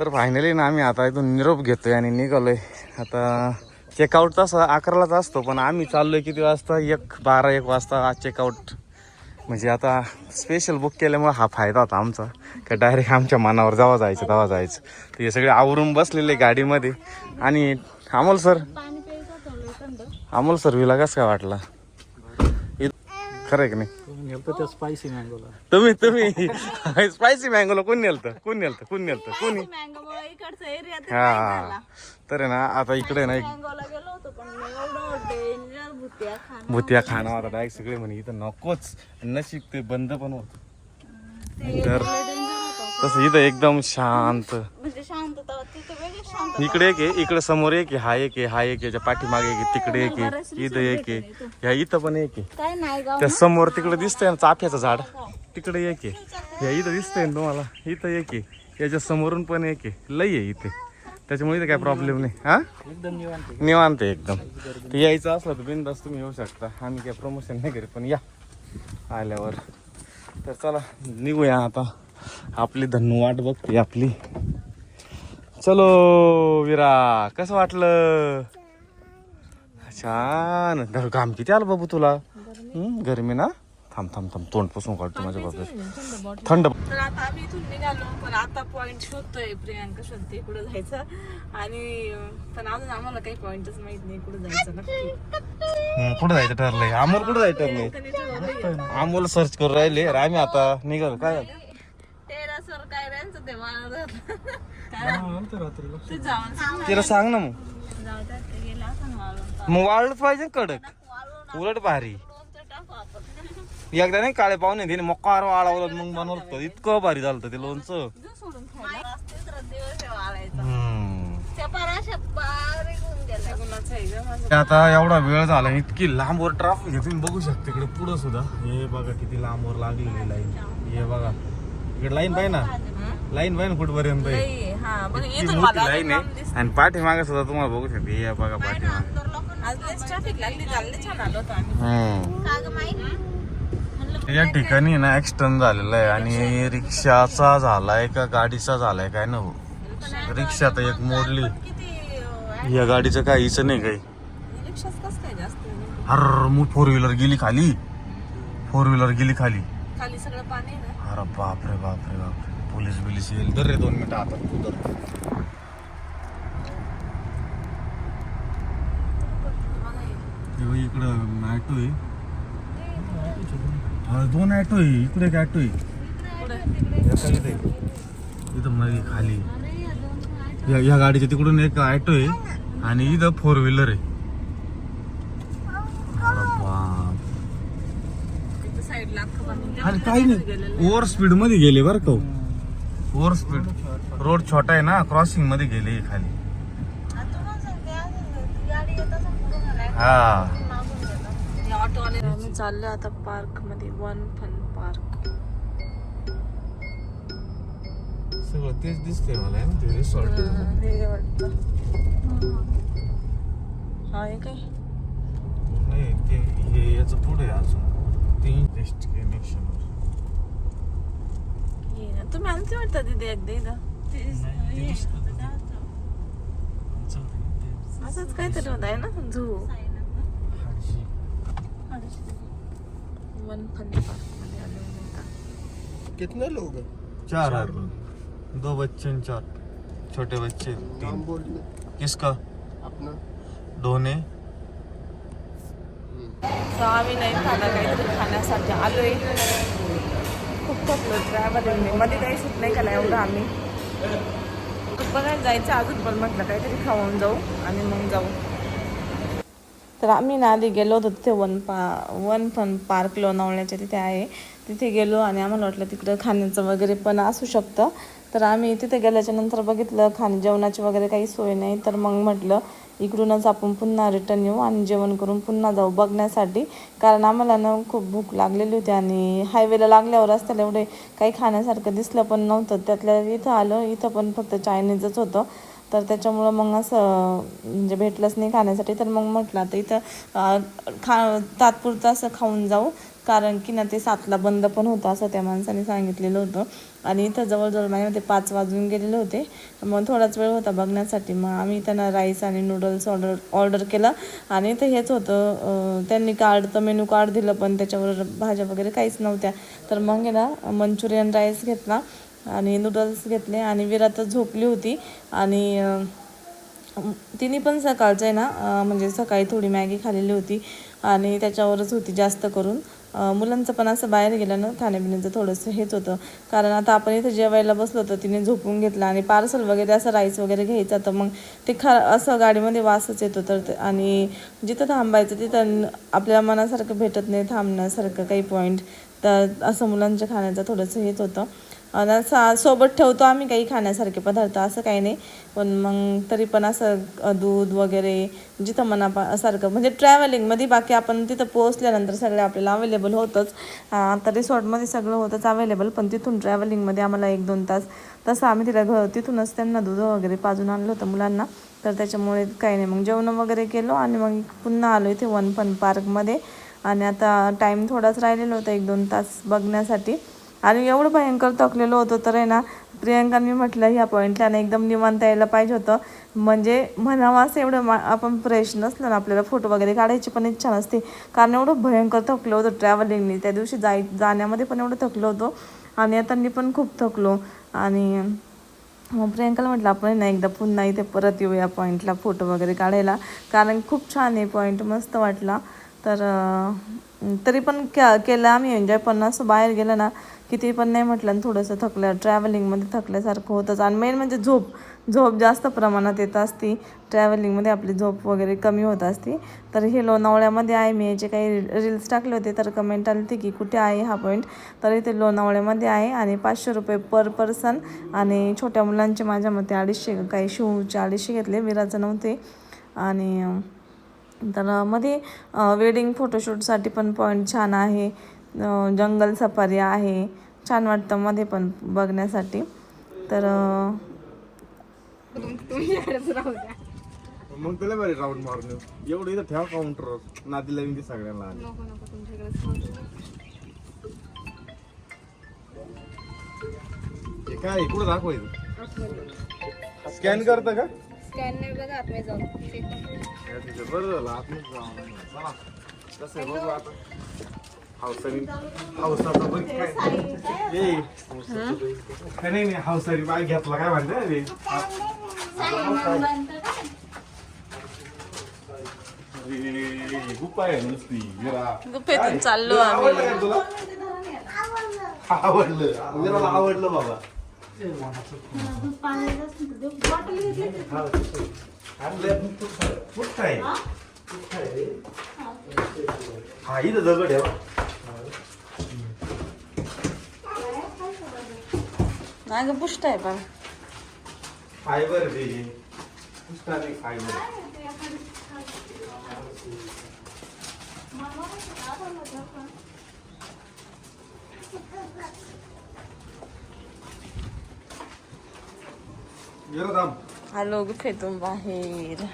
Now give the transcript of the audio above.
तर फायनली ना आम्ही आता इथून निरोप घेतोय आणि निघालोय. आता चेकआउट तसं 11लाच असतो, पण आम्ही चाललोय किती वाजता, 12-1 वाजता चेकआउट. म्हणजे आता स्पेशल बुक केल्यामुळे हा फायदा होता आमचा, का डायरेक्ट आमच्या मनावर जेव्हा जायचं तेव्हा जायचं. तर हे सगळे आवरून बसलेले गाडीमध्ये. आणि अमोल सर विला कसं काय वाटला? खरं आहे की नाही? स्पायसी मँगोला तुम्ही स्पायसी मँगोला कोण नेलतं कोणी हा. तर आहे ना आता इकडे ना भुतिया खाणं आता डायरेक्ट सगळे म्हणे इथं नकोच, नशीब ते बंद पण होत. तर तसं इथं एकदम शांत, इकडे एक आहे, इकडे समोर एक आहे, हा एक आहे, हा एक, याच्या पाठीमागे एक आहे, तिकडे एक आहे, इथं एक आहे, ह्या इथं पण एक आहे, त्या समोर तिकडे दिसतंय ना चाफ्याचं झाड, तिकडे एक आहे, ह्या इथं दिसतंय ना तुम्हाला, इथं एक आहे, याच्या समोरून पण एक आहे, लई आहे इथे. त्याच्यामुळे इथं काय प्रॉब्लेम नाही. हा एकदम निवांत आहे एकदम. तर यायचं असलं तर बिनधास्त तुम्ही येऊ शकता. आम्ही काय प्रमोशन नाही करीत, पण या आल्यावर. तर चला निघूया आता. आपली धन्नू वाट बघते आपली. चलो विरा, कसं वाटलं? छान. घाम किती आलं बाबू तुला? गरमी ना? थांब थांब थांब, तोंड पुसून काढतो माझ्या बाबा. थंड. तर आता आम्ही इथून निघालो, पण आता पॉइंट शोधतोय. प्रियांका शोधते कुठं जायचं, आणि पण अजून आम्हाला काही पॉइंटच माहित नाही कुठं जायचं नक्की. कुठं जायचं ठरलंय? अमोल कुठं जायचं ठरलंय? अमोल सर्च करून राहिले. आम्ही आता निघालो. काय टेरेसवर काय राहायचं ते मला तिला सांग ना मग. जाऊ द्या, ते गेला असं मला. मग वाळलंच पाहिजे कडक, उलट भारी. एकदा नाही काळे पाहुणे तिने मकार वाळवलं मग बनवलं, इतकं भारी झालं ते लोणचं. सोडून खायला दिवस वाळायचा. आता एवढा वेळ झाला, इतकी लांबवर ट्राफिक आहे, तुम्ही बघू शकता. इकडे पुढं सुद्धा हे बघा किती लांबवर लागलेली लाईन. हे बघा इकडे लाईन पाहिजे ना, लाईन पाहिजे कुठपर्यंत मोठी लाईन आहे. आणि पाठीमागे सुद्धा तुम्हाला बघू शकते. हे बघा पाठीमागे. या ठिकाणी ना ऍक्सिडेंट झालेला आहे, आणि रिक्षाचा झालाय का गाडीचा झालाय काय ना. रिक्षा तर एक मोडली, या गाडीचं काहीच नाही काही. हर मग फोर व्हीलर गेली खाली, खाली सगळं पाणी ना. अरे बापरे बापरे बापरे. पोलीस येईल. तर रे 2 मिनिटं आता इकडं ॲटो आहे, 2 ॲटो आहे. इकडे एक ॲटो आहे, इथं मध्ये खाली. या गाडीच्या तिकडून एक ॲटो आहे, आणि इथं 4 व्हीलर आहे. अरे बाप. अरे काही नाही, ओव्हर स्पीड मध्ये गेले बरं का. ओव्हर स्पीड, रोड छोटा आहे ना, क्रॉसिंग मध्ये गेले खाली. हा आम्ही चाललो आता पार्क मध्ये, वन फन पार्क. सगळं तेच दिसतंय मला ते रिसॉर्ट. हे वाटतं हा हे काय नाही, ते हे याचं पुढे अजून डेस्टिनेशन. तुम्ही आमचे वाटतं तिथे एकदा असंच काहीतरी होत आहे ना. झू वन फन पार्क मध्ये आलो. कितने लोग हैं? 4 आदमी, 2 बच्चे 4 छोटे बच्चे 3. किसका? अपना दोने. तर आम्ही नाही खाणं काहीतरी खाण्यासाठी आलोय. खूप थकलो ट्रॅव्हलिंग मध्ये, काही सुट नाही केला एवढं. आम्ही बघायला जायचं अजून, पण म्हटलं काहीतरी खाऊन जाऊ आणि मग जाऊ. तर आम्ही ना आधी गेलो होतो तिथे वन फन पार्क लोणावळ्याच्या तिथे आहे. तिथे गेलो आणि आम्हाला वाटलं तिकडं खाण्याचं वगैरे पण असू शकतं. तर आम्ही तिथे गेल्याच्या नंतर बघितलं जेवणाची वगैरे काही सोय नाही. तर मग म्हटलं इकडूनच आपण पुन्हा रिटर्न येऊ आणि जेवण करून पुन्हा जाऊ बघण्यासाठी. कारण आम्हाला ना खूप भूक लागलेली होती, आणि हायवेला लागल्यावर रस्त्याला एवढे काही खाण्यासारखं दिसलं पण नव्हतं. त्यातल्या इथं आलं, इथं पण फक्त चायनीजच होतं. तर त्याच्यामुळं मग असं म्हणजे भेटलंच नाही खाण्यासाठी. तर मग म्हटलं आता इथं तात्पुरतं असं खाऊन जाऊ. कारण की ना ते 7ला बंद पण होतं असं त्या माणसाने सांगितलेलं होतं. आणि इथं जवळजवळ माझ्या 5 वाजून गेलेले होते. मग थोडाच वेळ होता बघण्यासाठी. मग आम्ही त्यांना राईस आणि नूडल्स ऑर्डर केलं. आणि इथं हेच होतं, त्यांनी कार्डचं मेनू कार्ड दिलं पण त्याच्यावर भाज्या वगैरे काहीच नव्हत्या. तर मग आहे ना मंचुरियन राईस घेतला आणि नूडल्स घेतले. आणि विरातच झोपली होती. आणि तिने पण सकाळचं आहे ना म्हणजे सकाळी थोडी मॅगी खाल्लेली होती आणि त्याच्यावरच होती जास्त करून. मुलांचं पण असं बाहेर गेलं ना खाण्यापिण्याचं थोडंसं हेच होतं. कारण आता आपण इथं जेवायला बसलो तर तिने झोपून घेतलं. आणि पार्सल वगैरे असं राईस वगैरे घ्यायचं तर मग ते असं गाडीमध्ये वासच येतो. तर आणि जिथं थांबायचं तिथं आपल्या मनासारखं भेटत नाही थांबण्यासारखं काही पॉईंट. तर असं मुलांच्या खाण्याचं थोडंसं हेच होतं. आणि सोबत ठेवतो आम्ही काही खाण्यासारखे पदार्थ असं काही नाही. पण मग तरी पण असं दूध वगैरे जिथं मनासारखं म्हणजे ट्रॅव्हलिंगमध्ये. बाकी आपण तिथं पोहोचल्यानंतर सगळं आपल्याला अवेलेबल होतंच. आता रिसॉर्टमध्ये सगळं होतंच अवेलेबल. पण तिथून ट्रॅव्हलिंगमध्ये आम्हाला 1-2 तास. तसं आम्ही तिथूनच त्यांना दूध वगैरे पाजून आणलं होतं मुलांना. तर त्याच्यामुळे काही नाही. मग जेवण वगैरे केलो आणि मग पुन्हा आलो इथे वन फन पार्कमध्ये. आणि आता टाईम थोडाच राहिलेला होता 1-2 तास बघण्यासाठी. आणि एवढं भयंकर थकलेलो होतो तर आहे ना प्रियंकाने मी म्हटलं ह्या पॉईंटला ना एकदम निवांत यायला पाहिजे होतं. म्हणजे म्हणावं असं एवढं आपण फ्रेश नसलं ना आपल्याला फोटो वगैरे काढायची पण इच्छा नसते. कारण एवढं भयंकर थकलो होतं ट्रॅव्हलिंगनी. त्या दिवशी जाण्यामध्ये पण एवढं थकलो होतो आणि येताना पण खूप थकलो. आणि मग प्रियंकाला म्हटलं आपण ना एकदा पुन्हा इथे परत येऊया पॉईंटला फोटो वगैरे काढायला. कारण खूप छान आहे पॉईंट, मस्त वाटला. तर तरी पण केलं आम्ही एन्जॉय. पण असं बाहेर गेलं ना किती पण नाही म्हटलं आणि थोडंसं थकलं ट्रॅव्हलिंगमध्ये थकल्यासारखं होतंच. आणि मेन म्हणजे झोप जास्त प्रमाणात येत असती ट्रॅव्हलिंगमध्ये. आपली झोप वगैरे कमी होत असती. तर हे लोणावळ्यामध्ये आहे. मी याचे काही रील्स टाकले होते तर कमेंट आली होती की कुठे आहे हा पॉईंट. तर इथे लोणावळ्यामध्ये आहे. आणि 500 रुपये पर पर्सन. आणि छोट्या मुलांचे माझ्या मते 250, काही शिवचे 250 घेतले, विराचं नव्हते. आणि तर मध्ये वेडिंग फोटोशूटसाठी पण पॉईंट छान आहे. जंगल सफारी आहे, छान वाटतं मध्ये पण बघण्यासाठी. तर मग त्याला बरे राऊंड मारून एवढं इथं ठेवा काउंटर नादी लावून ते सगळ्यांना. काय कुठं दाखवायचं? स्कॅन करता का? स्कॅन नाही बघा आतमध्ये जाऊन बरं झालं आतमध्ये जाऊन. चला कसं आहे बघू आता. हौसाचा बघ काय नाही हौसारी बाय घेतला काय म्हणते रे. गुप्पा आहे नुसती. गुफेतून चाललो आम्ही. आवडलं तुला? आवडलं आवडलं बाबा. हा इथं दगड आहे. नाही ग पुष्ट आहे पण फायबर दे पुष्टाने फायबर. आलो गुफेतून बाहेर.